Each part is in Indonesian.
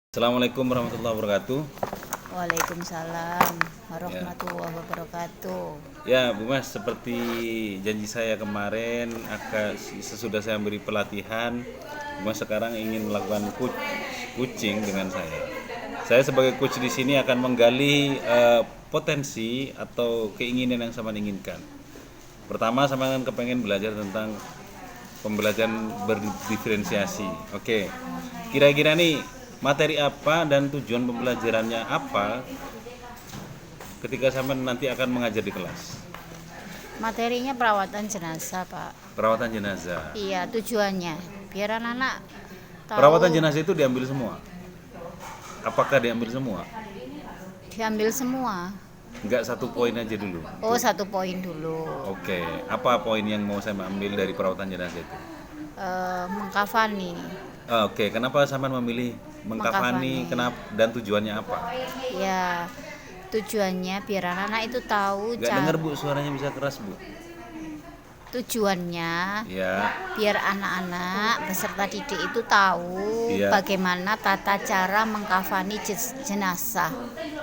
Assalamualaikum warahmatullahi wabarakatuh. Waalaikumsalam warahmatullahi wabarakatuh. Ya, Bu Mas, seperti janji saya kemarin, sesudah saya beri pelatihan, Bu Mas sekarang ingin melakukan coaching dengan saya. Saya sebagai coach di sini akan menggali potensi atau keinginan yang sama inginkan. Pertama, sama kan kepengen belajar tentang pembelajaran berdiferensiasi. Oke, kira-kira nih materi apa dan tujuan pembelajarannya apa ketika sama nanti akan mengajar di kelas? Materinya perawatan jenazah, Pak. Perawatan jenazah. Iya, tujuannya biar anak-anak tahu. Perawatan jenazah itu diambil semua? Apakah diambil semua? Diambil semua. Enggak, satu poin aja dulu. Oh, satu poin dulu. Oke, apa poin yang mau saya ambil dari perawatan jenazah itu? Mengkafani. Oke, kenapa sama memilih mengkafani? Kenapa dan tujuannya apa? Ya, tujuannya biar anak-anak itu tahu Enggak dengar, Bu, suaranya bisa keras, Bu. Tujuannya Ya. biar anak-anak peserta didik itu tahu Iya. bagaimana tata cara mengkafani jenazah.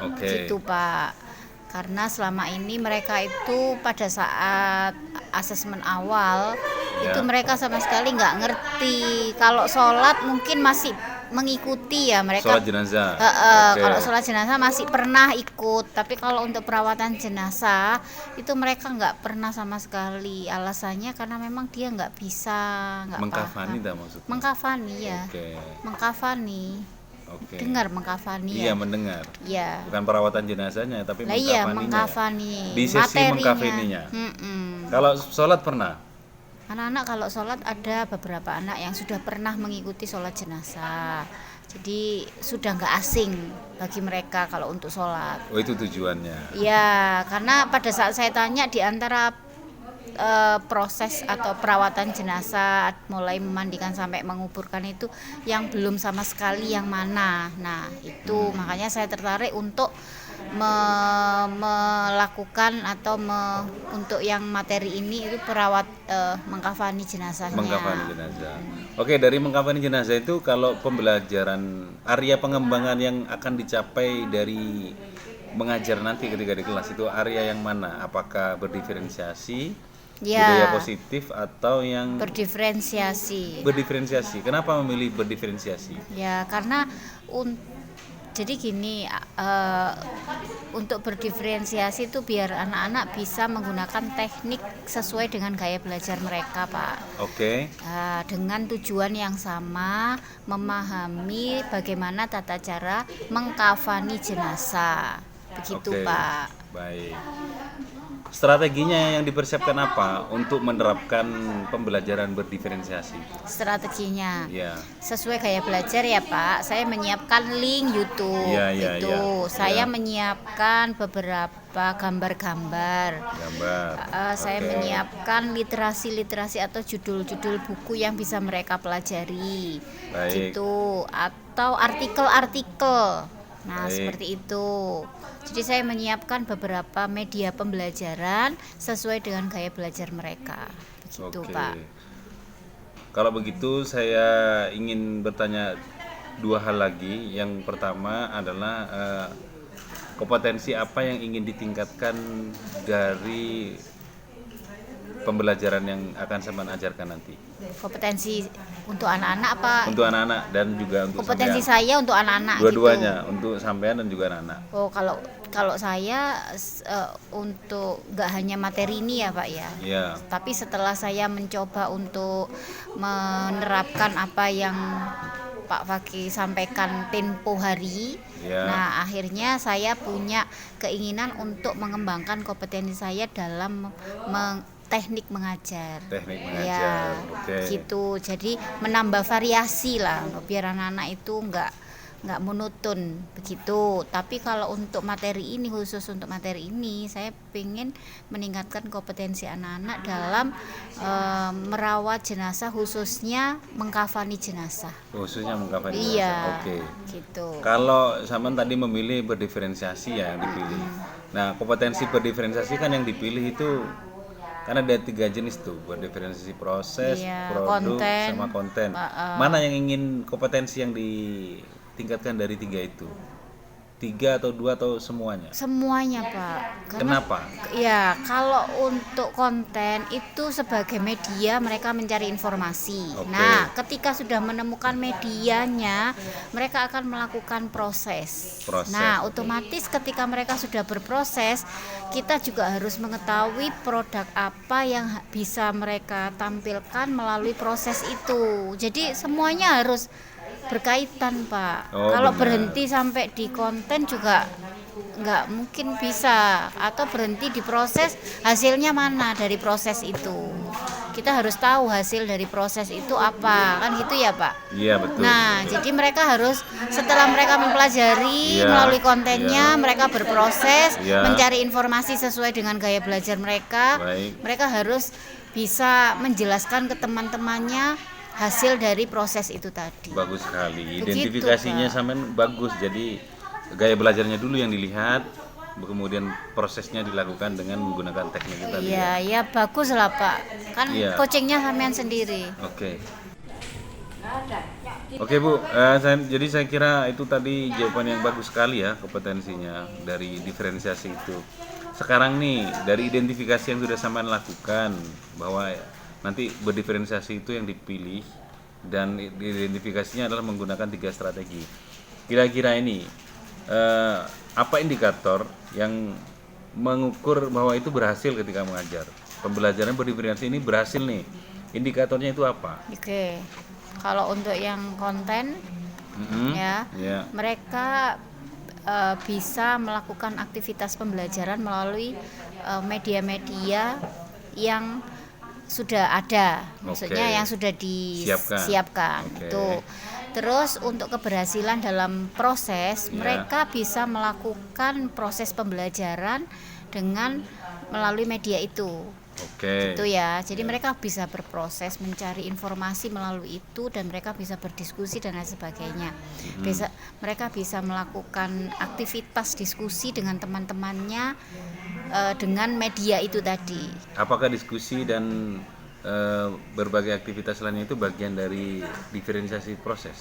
Oke. Gitu, Pak. Karena selama ini mereka itu pada saat asesmen awal Ya. itu mereka sama sekali nggak ngerti. Kalau sholat mungkin masih mengikuti ya mereka. Sholat jenazah. Oke. Kalau sholat jenazah masih pernah ikut, tapi kalau untuk perawatan jenazah itu mereka nggak pernah sama sekali. Alasannya karena memang dia nggak bisa, nggak Mengkafani paham. dah maksudnya. Mengkafani ya. Oke. Mengkafani. Oke. Dengar mengkafani Iya, ya. mendengar. Iya. Bukan perawatan jenazahnya, tapi Lah iya, mengkafaninya. mengkafani. Di sesi Materinya. mengkafaninya. Mm-mm. Kalau sholat pernah? Anak-anak kalau sholat ada beberapa anak yang sudah pernah mengikuti sholat jenazah. Jadi sudah nggak asing bagi mereka kalau untuk sholat. Oh, itu tujuannya. Ya, karena pada saat saya tanya di antara proses atau perawatan jenazah mulai memandikan sampai menguburkan itu yang belum sama sekali yang mana. Nah, itu makanya saya tertarik untuk melakukan atau untuk yang materi ini itu mengkafani jenazahnya. Mengkafani jenazah. Oke, dari mengkafani jenazah itu kalau pembelajaran area pengembangan yang akan dicapai dari mengajar nanti ketika di kelas itu area yang mana? Apakah berdiferensiasi, budaya positif atau yang berdiferensiasi? Berdiferensiasi. Kenapa memilih berdiferensiasi? Ya, karena jadi gini, untuk berdiferensiasi itu biar anak-anak bisa menggunakan teknik sesuai dengan gaya belajar mereka, Pak. Oke. Dengan tujuan yang sama, memahami bagaimana tata cara mengkafani jenazah. Begitu, Oke. Pak. Baik. Strateginya yang dipersiapkan apa untuk menerapkan pembelajaran berdiferensiasi? Strateginya Ya. sesuai gaya belajar ya, Pak. Saya menyiapkan link YouTube. Ya, ya, itu. ya. Saya Ya. menyiapkan beberapa gambar-gambar. Saya Oke. menyiapkan literasi atau judul-judul buku yang bisa mereka pelajari. Baik. Gitu. Atau artikel-artikel. Nah, Baik. seperti itu. Jadi saya menyiapkan beberapa media pembelajaran sesuai dengan gaya belajar mereka. Begitu, Oke. Pak. Kalau begitu saya ingin bertanya dua hal lagi. Yang pertama adalah kompetensi apa yang ingin ditingkatkan dari pembelajaran yang akan saya ajarkan nanti? Kompetensi untuk anak-anak apa? Untuk anak-anak dan juga untuk Kompetensi sampean. saya untuk anak-anak Dua-duanya, gitu. untuk sampean dan juga anak-anak. Oh, kalau saya untuk nggak hanya materi ini ya, Pak ya. Iya. Tapi setelah saya mencoba untuk menerapkan apa yang Pak Fakih sampaikan tempo hari. Ya. Nah, akhirnya saya punya keinginan untuk mengembangkan kompetensi saya dalam teknik mengajar. Teknik mengajar. Ya, Oke. gitu. Jadi menambah variasi lah biar anak-anak itu nggak monoton begitu. Tapi kalau untuk materi ini, khusus untuk materi ini, saya ingin meningkatkan kompetensi anak-anak dalam merawat jenazah, khususnya mengkafani jenazah. Khususnya mengkafani jenazah. Iya. Oke. Gitu. Kalau sampean tadi memilih berdiferensiasi ya yang dipilih. Nah, kompetensi berdiferensiasi kan yang dipilih itu kan ada 3 jenis tuh, berdiferensiasi proses, Iya, produk, konten, sama konten. Mana yang ingin kompetensi yang tingkatkan dari 3 itu? 3 atau 2 atau semuanya? Semuanya, Pak. Kenapa? Ya, kalau untuk konten itu sebagai media mereka mencari informasi. Oke. Nah, ketika sudah menemukan medianya, mereka akan melakukan proses. Nah, Oke. otomatis ketika mereka sudah berproses, kita juga harus mengetahui produk apa yang bisa mereka tampilkan melalui proses itu. Jadi semuanya harus berkaitan, Pak. Oh, Kalau benar. berhenti sampai di konten juga nggak mungkin bisa, atau berhenti di proses, hasilnya mana dari proses itu. Kita harus tahu hasil dari proses itu apa, kan gitu ya, Pak. Iya, betul. Nah, jadi mereka harus setelah mereka mempelajari Iya, melalui kontennya, iya. mereka berproses, Iya. mencari informasi sesuai dengan gaya belajar mereka. Baik. Mereka harus bisa menjelaskan ke teman-temannya hasil dari proses itu tadi. Bagus sekali. Begitu, Identifikasinya Pak. sampean bagus. Jadi gaya belajarnya dulu yang dilihat, kemudian prosesnya dilakukan dengan menggunakan teknik itu tadi. Iya, ya bagus lah, Pak. Kan Iya. coachingnya sampean sendiri. Oke. Oke, Bu, jadi saya kira itu tadi jawaban yang bagus sekali ya, kompetensinya dari diferensiasi itu. Sekarang nih, dari identifikasi yang sudah sampean lakukan, bahwa nanti berdiferensiasi itu yang dipilih, dan identifikasinya adalah menggunakan 3 strategi. Kira-kira ini, apa indikator yang mengukur bahwa itu berhasil ketika mengajar? Pembelajaran berdiferensiasi ini berhasil nih, indikatornya itu apa? Oke. Kalau untuk yang konten ya, Ya. mereka bisa melakukan aktivitas pembelajaran melalui media-media yang sudah ada, maksudnya Oke. yang sudah disiapkan. Oke. Tuh. Terus untuk keberhasilan dalam proses, Ya. mereka bisa melakukan proses pembelajaran dengan melalui media itu. Oke. Gitu ya. Jadi mereka bisa berproses mencari informasi melalui itu, dan mereka bisa berdiskusi dan lain sebagainya. Mereka bisa melakukan aktivitas diskusi dengan teman-temannya dengan media itu tadi. Apakah diskusi dan berbagai aktivitas lainnya itu bagian dari diferensiasi proses?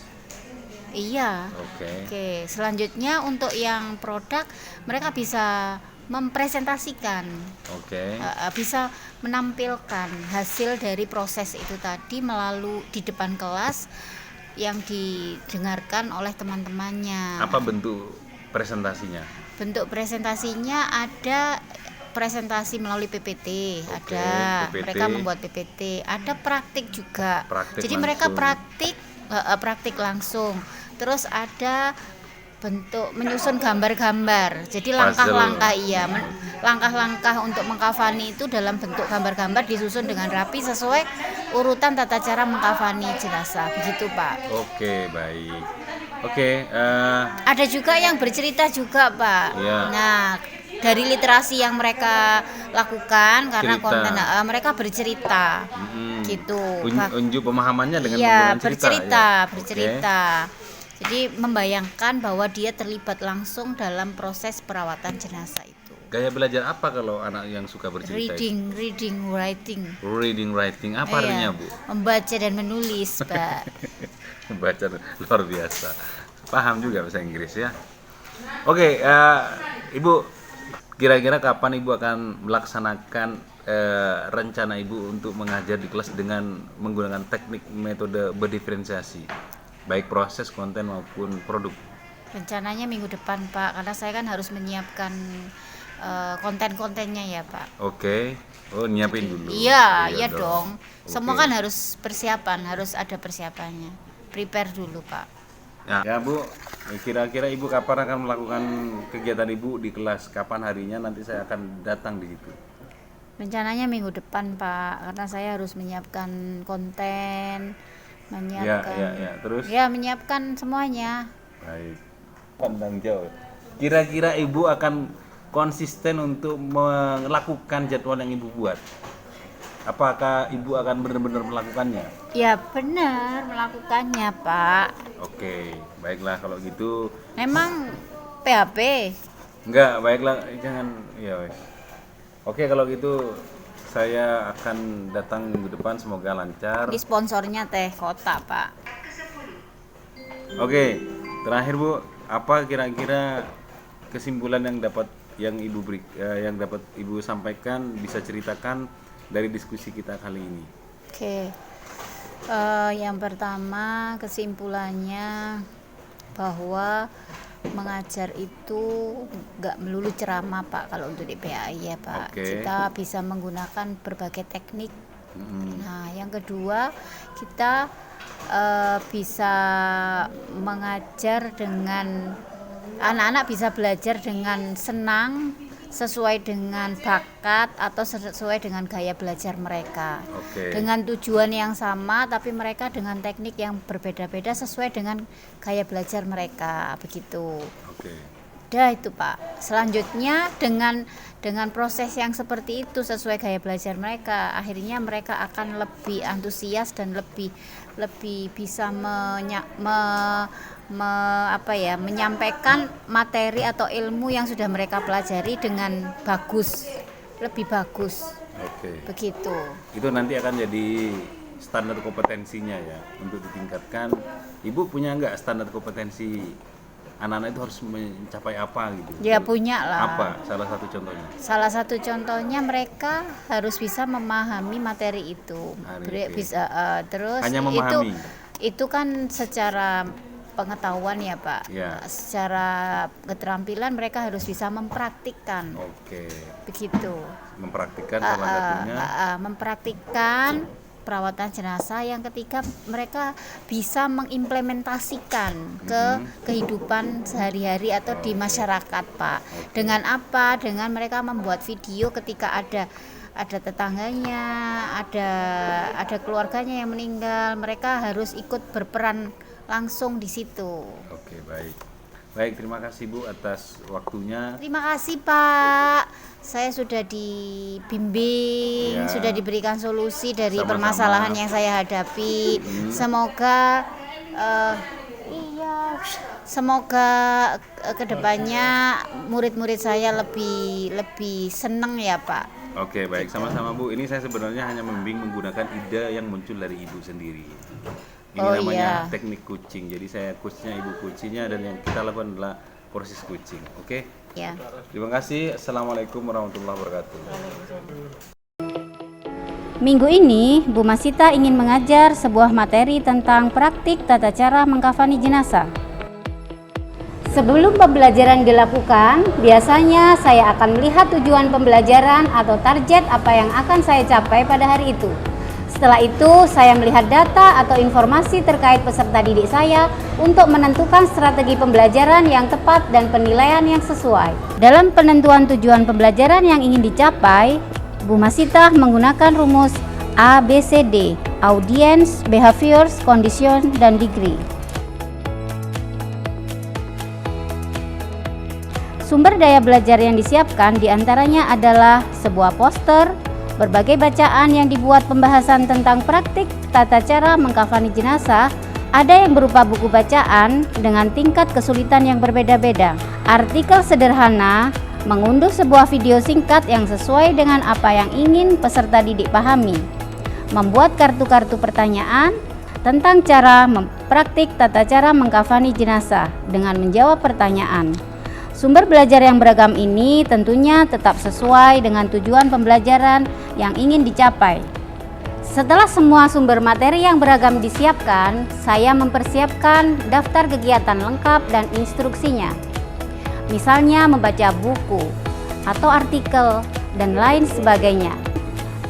Iya. Oke. Oke, selanjutnya untuk yang produk, mereka bisa mempresentasikan, Oke. bisa menampilkan hasil dari proses itu tadi melalui di depan kelas yang didengarkan oleh teman-temannya. Apa bentuk presentasinya? Bentuk presentasinya ada presentasi melalui PPT, Oke, ada PPT. mereka membuat PPT, ada praktik juga. Praktik Jadi mereka langsung. praktik langsung. Terus ada bentuk menyusun gambar-gambar. Jadi langkah-langkah langkah-langkah untuk mengkafani itu dalam bentuk gambar-gambar disusun dengan rapi sesuai urutan tata cara mengkafani jenazah. Begitu, Pak. Oke, baik. Oke, Ada juga yang bercerita juga, Pak. Iya. Nah, dari literasi yang mereka lakukan karena Cerita. konten mereka bercerita. Gitu. unjuk pemahamannya dengan Iya, menggunakan cerita. Ya? bercerita. Jadi membayangkan bahwa dia terlibat langsung dalam proses perawatan jenazah itu. Gaya belajar apa kalau anak yang suka bercerita? Reading, writing. Reading, writing. Apa Iya, artinya, Bu? membaca dan menulis, Pak. Membaca luar biasa. Paham juga bahasa Inggris ya. Oke, Ibu, kira-kira kapan Ibu akan melaksanakan rencana Ibu untuk mengajar di kelas dengan menggunakan teknik metode berdiferensiasi, baik proses, konten maupun produk? Rencananya minggu depan, Pak, karena saya kan harus menyiapkan konten-kontennya ya, Pak. Oke. Oh, nyiapin dulu. Iya dong. Oke. Semua kan harus persiapan, harus ada persiapannya. Prepare dulu, Pak. Ya, Bu, kira-kira Ibu kapan akan melakukan kegiatan Ibu di kelas? Kapan harinya? Nanti saya akan datang di situ. Rencananya minggu depan, Pak, karena saya harus menyiapkan konten, menyiapkan Ya, terus? ya, menyiapkan semuanya. Baik. Pandang jauh. Kira-kira Ibu akan konsisten untuk melakukan jadwal yang Ibu buat? Apakah Ibu akan benar-benar melakukannya? Ya, benar melakukannya, Pak. Oke, baiklah kalau gitu. Memang PHP. Enggak, baiklah, jangan ya wes. Oke, kalau gitu saya akan datang minggu depan, semoga lancar. Ini sponsornya Teh Kota, Pak. Oke, Terakhir Bu, apa kira-kira kesimpulan yang dapat Ibu sampaikan, bisa ceritakan dari diskusi kita kali ini? Oke. Yang pertama kesimpulannya bahwa mengajar itu nggak melulu ceramah Pak kalau untuk di PAI ya Pak. Oke. Kita bisa menggunakan berbagai teknik. Nah, yang kedua kita bisa mengajar dengan anak-anak bisa belajar dengan senang sesuai dengan bakat atau sesuai dengan gaya belajar mereka. Oke. Dengan tujuan yang sama tapi mereka dengan teknik yang berbeda-beda sesuai dengan gaya belajar mereka begitu. Oke. Udah itu Pak. Selanjutnya dengan proses yang seperti itu sesuai gaya belajar mereka, akhirnya mereka akan lebih antusias dan lebih bisa menyampaikan materi atau ilmu yang sudah mereka pelajari dengan bagus, lebih bagus. Oke. Begitu. Itu nanti akan jadi standar kompetensinya ya untuk ditingkatkan. Ibu punya nggak standar kompetensi anak-anak itu harus mencapai apa gitu? Ya punya lah. Apa salah satu contohnya? Salah satu contohnya mereka harus bisa memahami materi itu. Bisa terus hanya memahami. Itu kan secara pengetahuan ya Pak. Ya. Secara keterampilan mereka harus bisa mempraktikkan. Oke. Begitu. Mempraktikkan salah satunya. Mempraktikkan perawatan jenazah. Yang ketiga mereka bisa mengimplementasikan ke kehidupan sehari-hari atau di masyarakat Pak. Dengan apa? Dengan mereka membuat video ketika ada tetangganya, ada keluarganya yang meninggal, mereka harus ikut berperan langsung di situ. Oke, baik, terima kasih Bu atas waktunya. Terima kasih Pak, saya sudah dibimbing, Ya. sudah diberikan solusi dari Sama-sama. permasalahan yang saya hadapi. Semoga kedepannya murid-murid saya lebih seneng ya Pak. Oke, baik, sama-sama Bu. Ini saya sebenarnya hanya membimbing menggunakan ide yang muncul dari Ibu sendiri. Ini namanya teknik coaching. Jadi saya coachnya, Ibu coachingnya, dan yang kita lakukan adalah proses coaching. Oke? Ya. Terima kasih. Assalamualaikum warahmatullahi wabarakatuh. Minggu ini, Bu Masita ingin mengajar sebuah materi tentang praktik tata cara mengkafani jenazah. Sebelum pembelajaran dilakukan, biasanya saya akan melihat tujuan pembelajaran atau target apa yang akan saya capai pada hari itu. Setelah itu, saya melihat data atau informasi terkait peserta didik saya untuk menentukan strategi pembelajaran yang tepat dan penilaian yang sesuai. Dalam penentuan tujuan pembelajaran yang ingin dicapai, Bu Masita menggunakan rumus ABCD, Audience, Behaviors, Condition, dan Degree. Sumber daya belajar yang disiapkan diantaranya adalah sebuah poster, berbagai bacaan yang dibuat pembahasan tentang praktik tata cara mengkafani jenazah, ada yang berupa buku bacaan dengan tingkat kesulitan yang berbeda-beda, artikel sederhana, mengunduh sebuah video singkat yang sesuai dengan apa yang ingin peserta didik pahami, membuat kartu-kartu pertanyaan tentang cara mempraktik tata cara mengkafani jenazah dengan menjawab pertanyaan. Sumber belajar yang beragam ini tentunya tetap sesuai dengan tujuan pembelajaran yang ingin dicapai. Setelah semua sumber materi yang beragam disiapkan, saya mempersiapkan daftar kegiatan lengkap dan instruksinya. Misalnya membaca buku atau artikel dan lain sebagainya.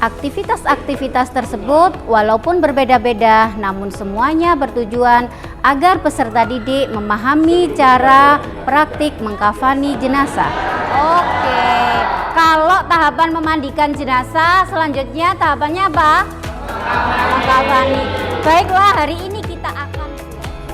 Aktivitas-aktivitas tersebut walaupun berbeda-beda, namun semuanya bertujuan agar peserta didik memahami cara praktik mengkafani jenazah. Oke, kalau tahapan memandikan jenazah, selanjutnya tahapannya apa? Mengkafani. Baiklah, hari ini kita akan...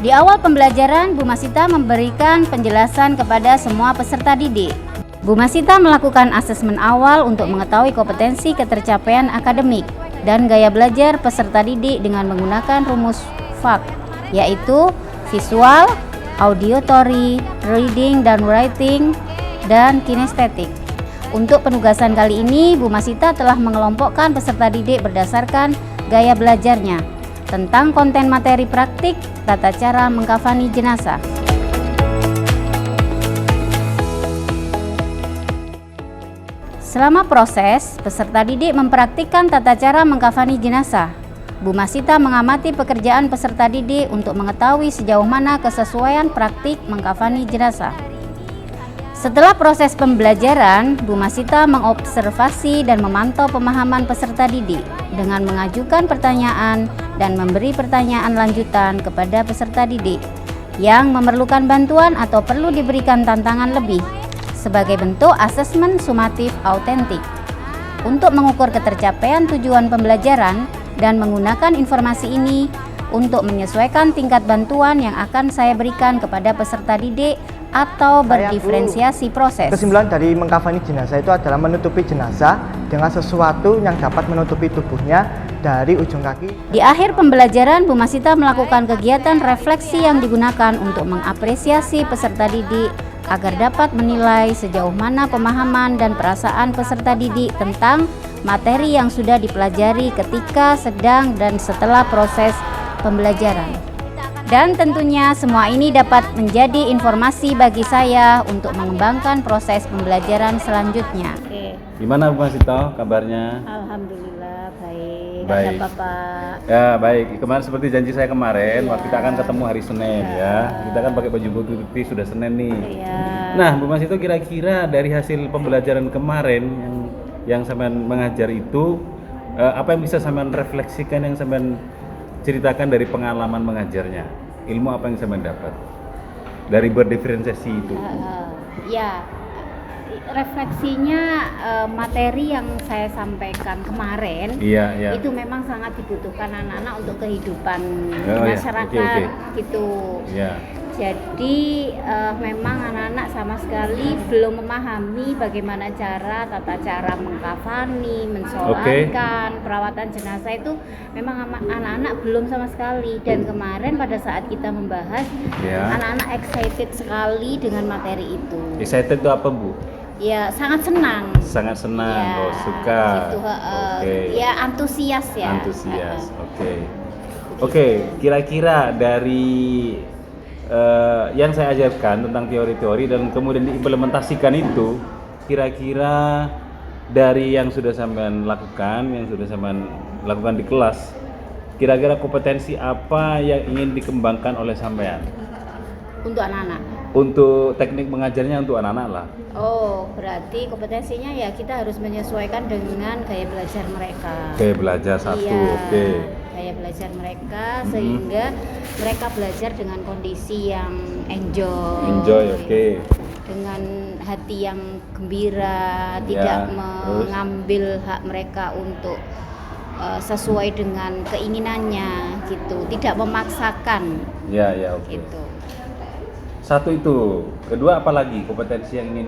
Di awal pembelajaran, Bu Masita memberikan penjelasan kepada semua peserta didik. Bu Masita melakukan asesmen awal untuk mengetahui kompetensi ketercapaian akademik dan gaya belajar peserta didik dengan menggunakan rumus FAK, yaitu visual, auditory, reading dan writing, dan kinestetik. Untuk penugasan kali ini, Bu Masita telah mengelompokkan peserta didik berdasarkan gaya belajarnya tentang konten materi praktik tata cara mengkafani jenazah. Selama proses, peserta didik mempraktikkan tata cara mengkafani jenazah. Bu Masita mengamati pekerjaan peserta didik untuk mengetahui sejauh mana kesesuaian praktik mengkafani jenazah. Setelah proses pembelajaran, Bu Masita mengobservasi dan memantau pemahaman peserta didik dengan mengajukan pertanyaan dan memberi pertanyaan lanjutan kepada peserta didik yang memerlukan bantuan atau perlu diberikan tantangan lebih sebagai bentuk asesmen sumatif autentik untuk mengukur ketercapaian tujuan pembelajaran dan menggunakan informasi ini untuk menyesuaikan tingkat bantuan yang akan saya berikan kepada peserta didik atau berdiferensiasi proses. Kesimpulan dari mengkafani jenazah itu adalah menutupi jenazah dengan sesuatu yang dapat menutupi tubuhnya dari ujung kaki. Di akhir pembelajaran, Bu Masita melakukan kegiatan refleksi yang digunakan untuk mengapresiasi peserta didik agar dapat menilai sejauh mana pemahaman dan perasaan peserta didik tentang materi yang sudah dipelajari ketika, sedang, dan setelah proses pembelajaran. Dan tentunya semua ini dapat menjadi informasi bagi saya untuk mengembangkan proses pembelajaran selanjutnya. Gimana Bu Masita kabarnya? Alhamdulillah baik. Baik. Ada Bapak. Ya baik, kemarin seperti janji saya kemarin, waktu kita akan ketemu hari Senin ya. Kita kan pakai baju putih sudah Senin nih. Ya. Nah, Bu Masita kira-kira dari hasil pembelajaran kemarin yang sampean mengajar itu apa yang bisa sampean refleksikan, yang sampean ceritakan dari pengalaman mengajarnya? Ilmu apa yang sampean dapat dari berdiferensiasi itu? Ya, refleksinya materi yang saya sampaikan kemarin Iya. itu memang sangat dibutuhkan anak-anak untuk kehidupan Oh, ya. masyarakat Oke. gitu. Iya. Jadi memang anak-anak sama sekali belum memahami bagaimana tata cara mengkafani, mensolatkan, perawatan jenazah itu memang anak-anak belum sama sekali. Dan kemarin pada saat kita membahas, anak-anak excited sekali dengan materi itu. Excited itu apa Bu? Ya sangat senang. Sangat senang, Ya, suka. gitu, Oke. Ya antusias ya. Antusias, oke. Kira-kira dari yang saya ajarkan tentang teori-teori dan kemudian diimplementasikan itu, kira-kira dari yang sudah sampean lakukan, di kelas, kira-kira kompetensi apa yang ingin dikembangkan oleh sampean? Untuk anak-anak. Untuk teknik mengajarnya untuk anak-anak lah. Oh, berarti kompetensinya ya kita harus menyesuaikan dengan gaya belajar mereka. Gaya belajar satu, Iya, oke. Gaya belajar mereka sehingga mereka belajar dengan kondisi yang enjoy, oke. dengan hati yang gembira, tidak mengambil hak mereka untuk sesuai dengan keinginannya gitu, tidak memaksakan. Ya, oke. Gitu. Satu itu, kedua apa lagi kompetensi yang ingin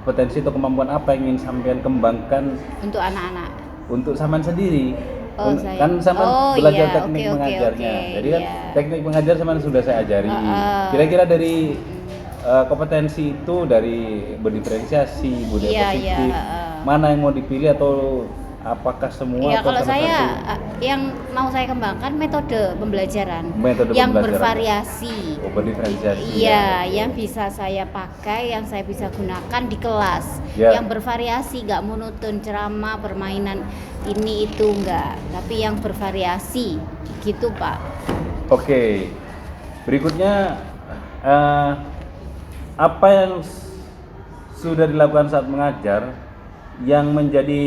kompetensi atau kemampuan apa yang ingin sampean kembangkan Untuk anak-anak. untuk sampean sendiri? Saya. Kan sampean belajar Iya, teknik oke, mengajarnya. oke, Jadi kan iya. teknik mengajar sampean sudah saya ajari. Kira-kira dari kompetensi itu dari berdiferensiasi, budaya positif, mana yang mau dipilih atau apakah semua? Ya atau kalau salah saya satu? yang mau saya kembangkan metode pembelajaran pembelajaran. yang bervariasi. Oh, berdiferensiasi. Iya, yang bisa saya pakai, yang saya bisa gunakan di kelas. Ya. Yang bervariasi, nggak monoton ceramah, permainan ini itu enggak, tapi yang bervariasi gitu Pak. Oke. Berikutnya apa yang sudah dilakukan saat mengajar yang menjadi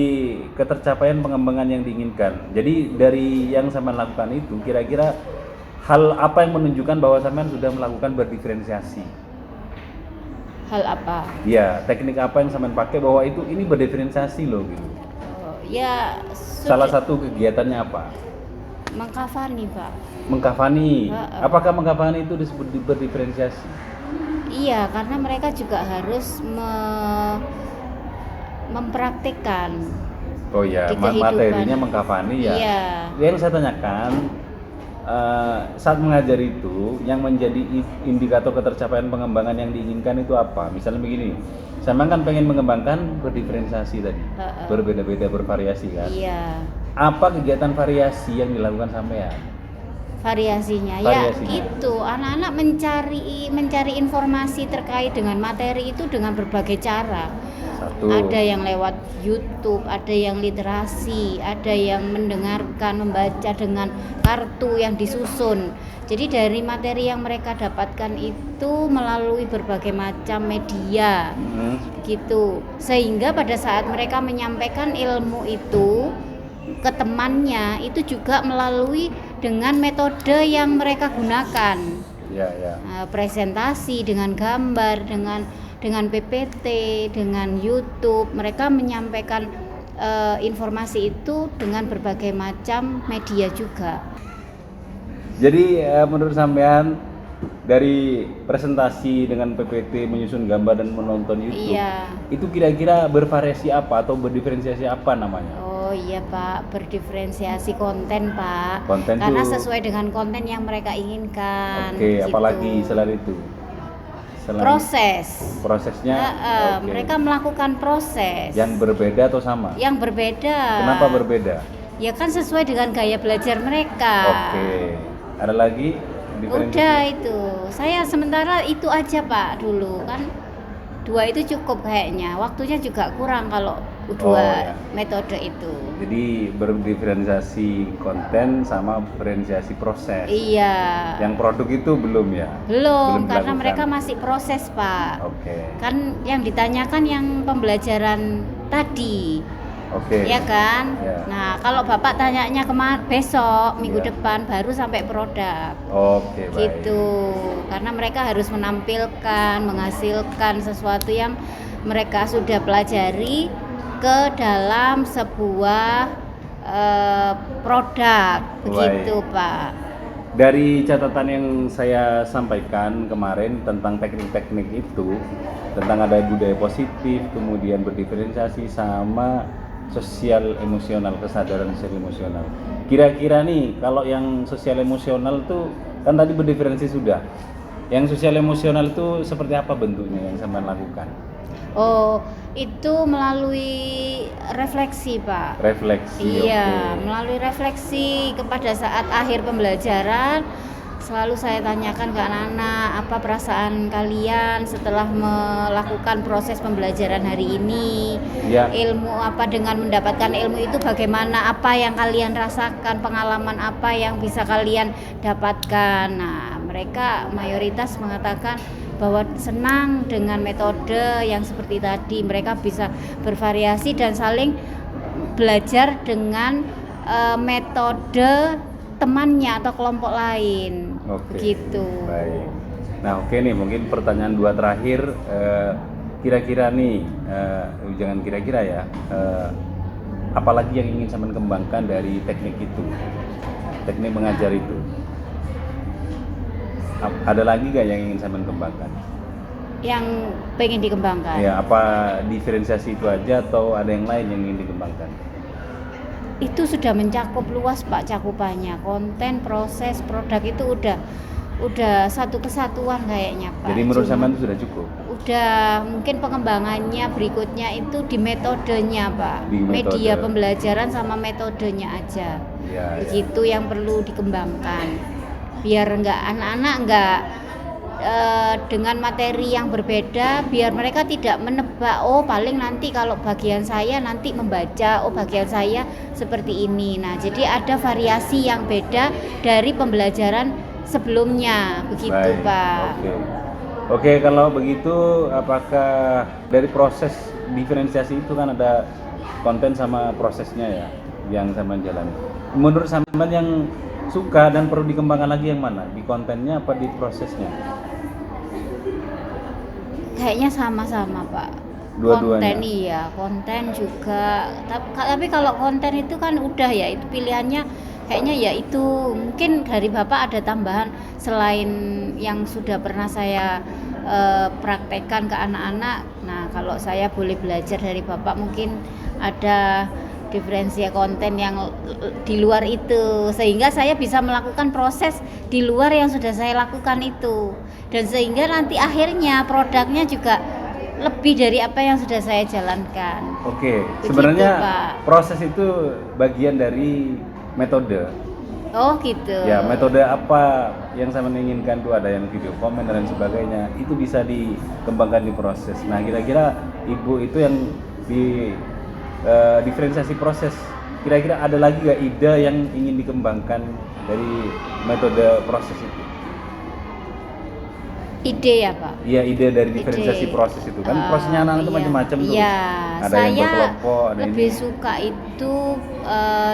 ketercapaian pengembangan yang diinginkan? Jadi dari yang sampean lakukan itu kira-kira hal apa yang menunjukkan bahwa sampean sudah melakukan berdiferensiasi? Hal apa? Ya, teknik apa yang sampean pakai bahwa ini berdiferensiasi loh gitu. Ya Salah satu kegiatannya apa? mengkafani Pak. Mengkafani. Apakah mengkafani itu disebut berdiferensiasi? Iya, karena mereka juga harus mempraktikkan. Oh ya, Di kehidupan. materinya mengkafani ya. Iya. Yang saya tanyakan saat mengajar itu yang menjadi indikator ketercapaian pengembangan yang diinginkan itu apa? Misalnya begini, saya kan pengen mengembangkan berdiferensiasi tadi, berbeda-beda, bervariasi kan? Iya. Apa kegiatan variasi yang dilakukan sampean? variasinya. Variasinya. Ya itu anak-anak mencari informasi terkait dengan materi itu dengan berbagai cara. Satu. Ada yang lewat YouTube, ada yang literasi, ada yang mendengarkan, membaca dengan kartu yang disusun. Jadi dari materi yang mereka dapatkan itu melalui berbagai macam media gitu. Sehingga pada saat mereka menyampaikan ilmu itu ke temannya itu juga melalui dengan metode yang mereka gunakan. Ya. Presentasi dengan gambar, dengan PPT, dengan YouTube, mereka menyampaikan informasi itu dengan berbagai macam media juga. Jadi menurut sampean dari presentasi dengan PPT, menyusun gambar dan menonton YouTube, Iya. itu kira-kira bervariasi apa atau berdiferensiasi apa namanya? Oh iya Pak, berdiferensiasi konten Pak. Konten Karena tuh- sesuai dengan konten yang mereka inginkan. Oke, gitu. apalagi selain itu? Prosesnya, oke. Mereka melakukan proses Yang berbeda atau sama? yang berbeda. Kenapa berbeda? Ya kan sesuai dengan gaya belajar mereka. Oke, ada lagi? diferensiasi? Udah itu. Saya sementara itu aja Pak dulu kan. 2 itu cukup kayaknya. Waktunya juga kurang kalau dua ya. metode itu. Jadi berdiferensiasi konten sama diferensiasi proses. Iya. Yang produk itu belum ya? Belum karena dilakukan. mereka masih proses Pak. Oke. Kan yang ditanyakan yang pembelajaran tadi. Oke. Ya kan? Ya. Nah, kalau Bapak tanyanya besok, minggu Ya. depan baru sampai produk. Oke, baik. Gitu. Karena mereka harus menampilkan, menghasilkan sesuatu yang mereka sudah pelajari ke dalam sebuah produk. Begitu, Pak. Dari catatan yang saya sampaikan kemarin tentang teknik-teknik itu, tentang ada budaya positif, kemudian berdiferensiasi sama sosial emosional, kesadaran sosial emosional. Kira-kira nih, kalau yang sosial emosional tuh kan tadi berdiferensi sudah. Yang sosial emosional itu seperti apa bentuknya yang sampean lakukan? Oh, itu melalui refleksi, Pak. Refleksi. Iya, oke. melalui refleksi kepada saat akhir pembelajaran selalu saya tanyakan ke anak-anak apa perasaan kalian setelah melakukan proses pembelajaran hari ini. Ya. Ilmu apa dengan mendapatkan ilmu itu bagaimana, apa yang kalian rasakan, pengalaman apa yang bisa kalian dapatkan. Nah, mereka mayoritas mengatakan bahwa senang dengan metode yang seperti tadi. Mereka bisa bervariasi dan saling belajar dengan metode temannya atau kelompok lain. Oke. Begitu. Baik. Nah, oke nih, mungkin pertanyaan 2 terakhir. Kira-kira nih, jangan kira-kira ya. Apalagi yang ingin sampean kembangkan dari teknik itu, teknik mengajar itu? Ada lagi gak yang ingin sampean kembangkan? Yang pengen dikembangkan. Ya, apa diferensiasi itu aja atau ada yang lain yang ingin dikembangkan? Itu sudah mencakup luas Pak cakupannya. Konten, proses, produk itu udah satu kesatuan kayaknya Pak. Jadi menurut Cuma sampean itu sudah cukup? udah mungkin pengembangannya berikutnya itu di metodenya Pak. Di metode. Media pembelajaran sama metodenya aja. Ya, Begitu yang perlu dikembangkan. Biar anak-anak enggak dengan materi yang berbeda, biar mereka tidak menebak, oh paling nanti kalau bagian saya nanti membaca, oh bagian saya seperti ini. Nah, jadi ada variasi yang beda dari pembelajaran sebelumnya, begitu baik. Pak. Oke, kalau begitu apakah dari proses diferensiasi itu kan ada konten sama prosesnya ya yang sampean jalani. Menurut sampean yang suka dan perlu dikembangkan lagi yang mana? Di kontennya apa di prosesnya? Kayaknya sama-sama Pak. Dua-duanya? Konten iya, konten juga. Tapi kalau konten itu kan udah ya, itu pilihannya kayaknya ya itu. Mungkin dari Bapak ada tambahan selain yang sudah pernah saya praktekkan ke anak-anak. Nah, kalau saya boleh belajar dari Bapak mungkin ada diferensi konten yang di luar itu, sehingga saya bisa melakukan proses di luar yang sudah saya lakukan itu, dan sehingga nanti akhirnya produknya juga lebih dari apa yang sudah saya jalankan. Oke, Begitu, sebenarnya Pak. proses itu bagian dari metode. Oh gitu. Ya, metode apa yang saya inginkan itu ada yang video komen dan lain sebagainya. Itu bisa dikembangkan di proses. Nah, kira-kira Ibu itu yang di diferensiasi proses. Kira-kira ada lagi nggak ide yang ingin dikembangkan dari metode proses itu? Ide ya Pak? Iya, ide dari diferensiasi proses itu kan prosesnya anak-anak itu Iya. macam-macam tuh. Iya, Ada yang saya berkelompok, ada lebih ini. suka itu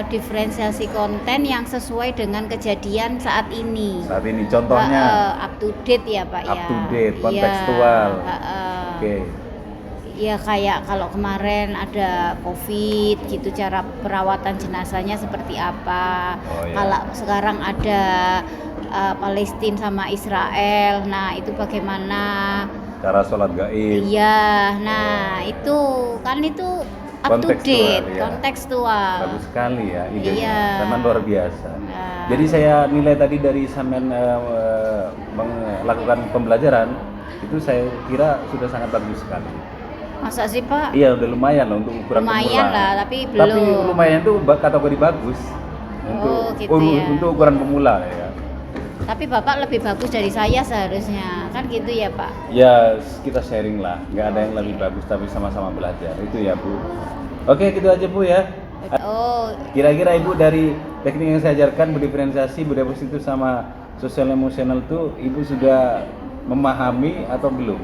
diferensiasi konten yang sesuai dengan kejadian saat ini. Saat ini contohnya Up to date ya Pak up ya. to date, kontekstual. Iya, Oke. ya kayak kalau kemarin ada COVID gitu, cara perawatan jenazahnya seperti apa. Oh, iya. Kalau sekarang ada Palestina sama Israel, nah itu bagaimana? Cara sholat gaib. Iya, nah itu kan itu up to Kontekstual, date, ya. kontekstual. Bagus sekali ya idenya. Iya. Sama luar biasa. Nah. Jadi saya nilai tadi dari sampean melakukan pembelajaran itu saya kira sudah sangat bagus sekali. Masa sih Pak? Iya, udah lumayan loh untuk ukuran Lumayan pemula. lah, tapi Tapi belum. lumayan tuh kategori bagus. Oh, gitu ya. Untuk ukuran pemula ya. Tapi Bapak lebih bagus dari saya seharusnya, kan gitu ya Pak? Ya kita sharing lah, nggak ada yang lebih bagus tapi sama-sama belajar itu ya Bu. Oke gitu aja Bu ya. Oh, Kira-kira Ibu dari teknik yang saya ajarkan berdiferensiasi, budaya positif sama sosial emosional itu Ibu sudah memahami atau belum?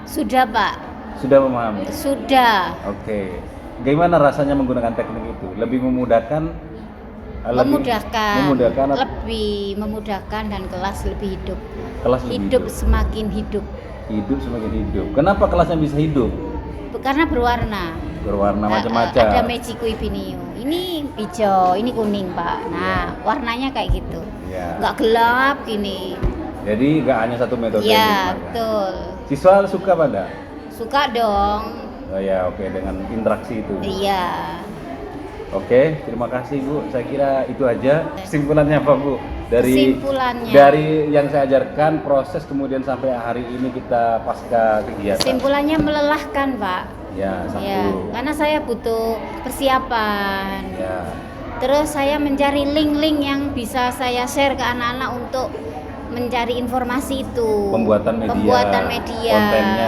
sudah Pak, Sudah memahami. sudah. Oke. Gimana rasanya menggunakan teknik itu? Lebih memudahkan? Memudahkan atau Lebih memudahkan dan kelas lebih hidup. kelas lebih Hidup semakin hidup. Hidup semakin hidup. Kenapa kelasnya bisa hidup? Karena berwarna. Berwarna Ada macam-macam. Magico Ibinio. Ini hijau, ini kuning Pak. Nah, warnanya kayak gitu. Ya. Nggak gelap gini. Jadi nggak hanya satu metode yang Iya, digunakan. betul. Siswa suka pada? Suka dong. Oh ya, oke, dengan interaksi itu. Iya. Oke, terima kasih Bu. Saya kira itu aja. Kesimpulannya apa Bu? Kesimpulannya. Dari yang saya ajarkan proses kemudian sampai hari ini kita pasca kegiatan. Kesimpulannya melelahkan, Pak. Ya, satu. Ya, karena saya butuh persiapan. Ya. Terus saya mencari link-link yang bisa saya share ke anak-anak untuk mencari informasi itu. Pembuatan media. Kontennya.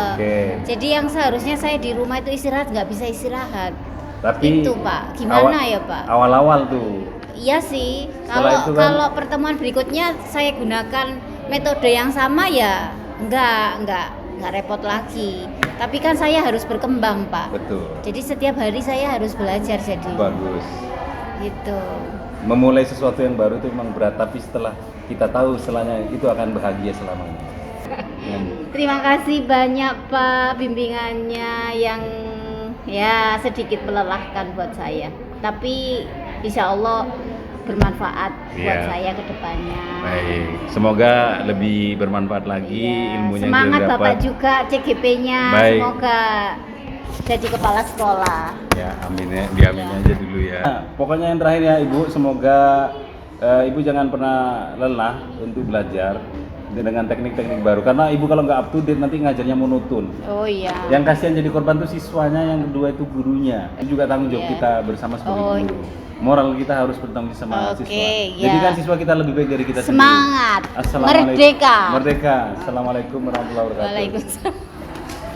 Oke. Jadi yang seharusnya saya di rumah itu istirahat, nggak bisa istirahat. Tapi Itu Pak, gimana ya Pak? Awal-awal tuh. Iya sih. Setelah itu kan- Kalau pertemuan berikutnya saya gunakan metode yang sama ya enggak repot lagi. Tapi kan saya harus berkembang, Pak. Betul. Jadi setiap hari saya harus belajar jadi. Bagus. Gitu. Memulai sesuatu yang baru itu memang berat, tapi setelah kita tahu setelahnya itu akan bahagia selamanya. Terima kasih banyak Pak bimbingannya yang ya sedikit melelahkan buat saya. Tapi insya Allah bermanfaat buat Iya. saya ke depannya. Baik, semoga lebih bermanfaat lagi Iya, ilmunya semangat juga Bapak dapat. juga CGP-nya, Baik. semoga jadi kepala sekolah. Ya, amin ya, diamin aja dulu ya. Pokoknya yang terakhir ya Ibu, semoga Ibu jangan pernah lelah untuk belajar dengan teknik-teknik baru. Karena Ibu kalau nggak up to date nanti ngajarnya monoton. Oh iya. Yang kasihan jadi korban tuh siswanya, yang kedua itu gurunya. Itu juga tanggung jawab Iya. kita bersama sebagai Oh, guru. Moral kita harus bertanggung jawab sama Oke, siswa. ya. Jadi kan siswa kita lebih baik dari kita Semangat. sendiri. Assalamualaikum. Merdeka. Merdeka. Assalamualaikum warahmatullahi wabarakatuh. Waalaikumsalam.